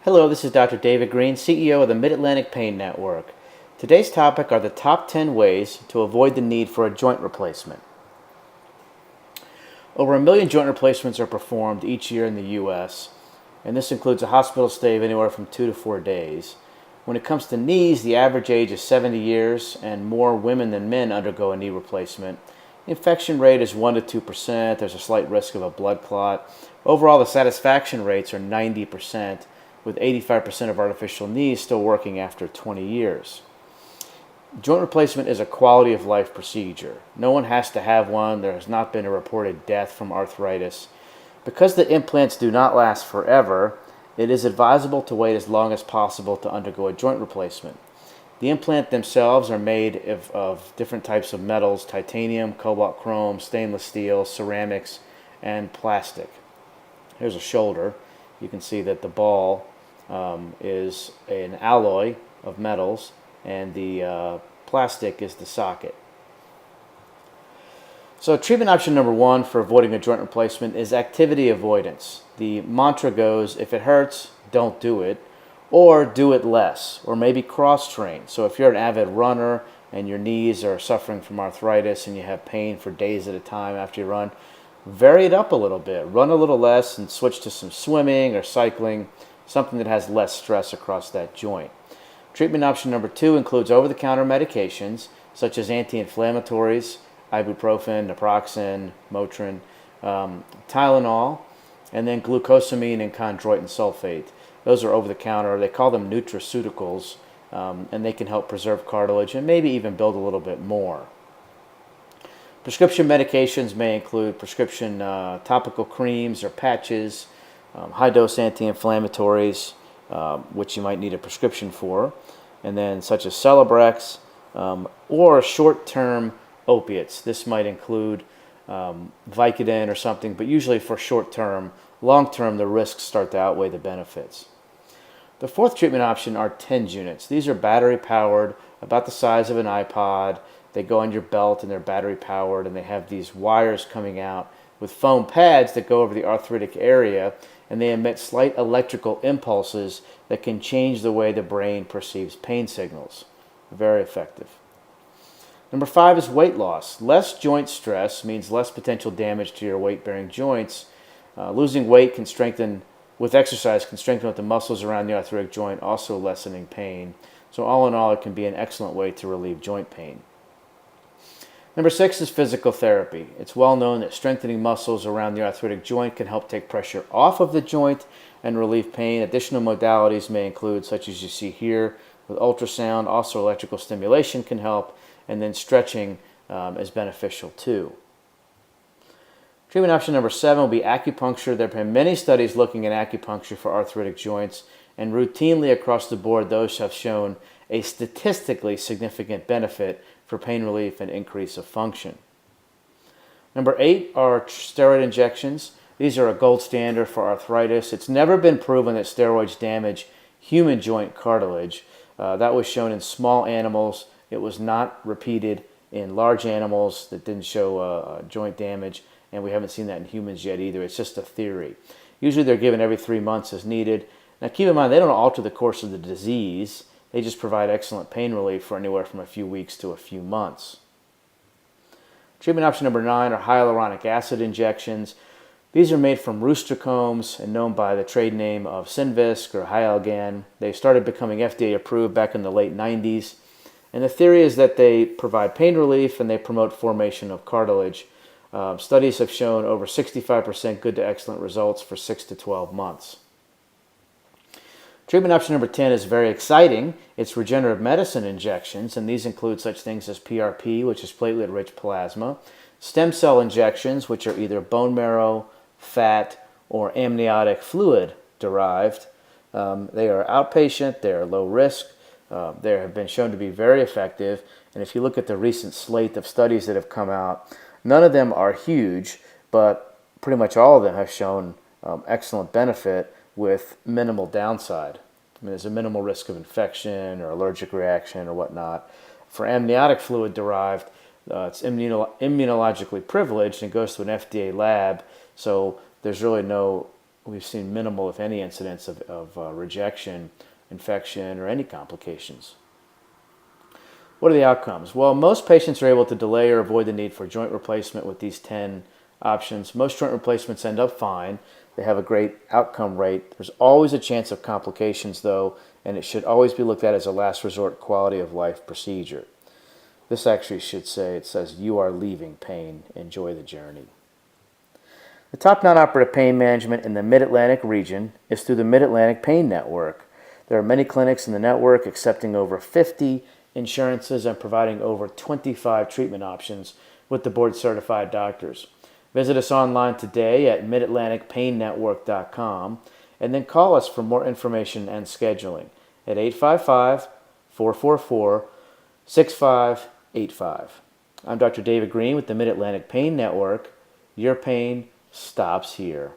Hello, this is Dr. David Greene, CEO of the Mid-Atlantic Pain Network. Today's topic are the top 10 ways to avoid the need for a joint replacement. Over 1 million joint replacements are performed each year in the U.S., and this includes a hospital stay of anywhere from 2 to 4 days. When it comes to knees, the average age is 70 years, and more women than men undergo a knee replacement. The infection rate is 1 to 2%. There's a slight risk of a blood clot. Overall, the satisfaction rates are 90%, with 85% of artificial knees still working after 20 years. Joint replacement is a quality of life procedure. No one has to have one. There has not been a reported death from arthritis. Because the implants do not last forever, it is advisable to wait as long as possible to undergo a joint replacement. The implants themselves are made of different types of metals: titanium, cobalt, chrome, stainless steel, ceramics, and plastic. Here's a shoulder. You can see that the ball is an alloy of metals, and the plastic is the socket. So treatment option number 1 for avoiding a joint replacement is activity avoidance. The mantra goes, if it hurts, don't do it, or do it less, or maybe cross-train. So if you're an avid runner and your knees are suffering from arthritis and you have pain for days at a time after you run, vary it up a little bit. Run a little less and switch to some swimming or cycling, something that has less stress across that joint. Treatment option number 2 includes over-the-counter medications such as anti-inflammatories, ibuprofen, naproxen, Motrin, Tylenol, and then glucosamine and chondroitin sulfate. Those are over-the-counter. They call them nutraceuticals, and they can help preserve cartilage and maybe even build a little bit more. Prescription medications may include prescription topical creams or patches, high-dose anti-inflammatories, which you might need a prescription for, and then such as Celebrex, or short-term opiates. This might include Vicodin or something, but usually for short-term. Long-term, the risks start to outweigh the benefits. The 4th treatment option are TENS units. These are battery-powered, about the size of an iPod. They go on your belt and they're battery-powered, and they have these wires coming out with foam pads that go over the arthritic area, and they emit slight electrical impulses that can change the way the brain perceives pain signals. Very effective. Number 5 is weight loss. Less joint stress means less potential damage to your weight-bearing joints. Losing weight can strengthen with exercise, can strengthen the muscles around the arthritic joint, also lessening pain. So all in all, it can be an excellent way to relieve joint pain. Number 6 is physical therapy. It's well known that strengthening muscles around the arthritic joint can help take pressure off of the joint and relieve pain. Additional modalities may include, such as you see here with ultrasound. Also, electrical stimulation can help, and then stretching is beneficial too. Treatment option number 7 will be acupuncture. There have been many studies looking at acupuncture for arthritic joints, and routinely across the board, those have shown a statistically significant benefit for pain relief and increase of function. Number 8 are steroid injections. These are a gold standard for arthritis. It's never been proven that steroids damage human joint cartilage. That was shown in small animals. It was not repeated in large animals that didn't show joint damage, and we haven't seen that in humans yet either. It's just a theory. Usually they're given every 3 months as needed. Now keep in mind, they don't alter the course of the disease. They just provide excellent pain relief for anywhere from a few weeks to a few months. Treatment option number 9 are hyaluronic acid injections. These are made from rooster combs and known by the trade name of Synvisc or Hyalgan. They started becoming FDA approved back in the late 90s. And the theory is that they provide pain relief and they promote formation of cartilage. Studies have shown over 65% good to excellent results for 6 to 12 months. Treatment option number 10 is very exciting. It's regenerative medicine injections, and these include such things as PRP, which is platelet-rich plasma, stem cell injections, which are either bone marrow, fat, or amniotic fluid derived. They are outpatient, they are low risk, they have been shown to be very effective, and if you look at the recent slate of studies that have come out, none of them are huge, but pretty much all of them have shown excellent benefit with minimal downside. I mean, there's a minimal risk of infection or allergic reaction or whatnot. For amniotic fluid derived, it's immunologically privileged and goes to an FDA lab, so there's really no we've seen minimal, if any, incidents of rejection, infection, or any complications. What are the outcomes? Well, most patients are able to delay or avoid the need for joint replacement with these 10 options. Most joint replacements end up fine. They have a great outcome rate. There's always a chance of complications, though, and it should always be looked at as a last resort quality of life procedure. This actually should say, it says, you are leaving pain. Enjoy the journey. The top non-operative pain management in the Mid-Atlantic region is through the Mid-Atlantic Pain Network. There are many clinics in the network accepting over 50 insurances and providing over 25 treatment options with the board-certified doctors. Visit us online today at midatlanticpainnetwork.com and then call us for more information and scheduling at 855-444-6585. I'm Dr. David Greene with the Mid-Atlantic Pain Network. Your pain stops here.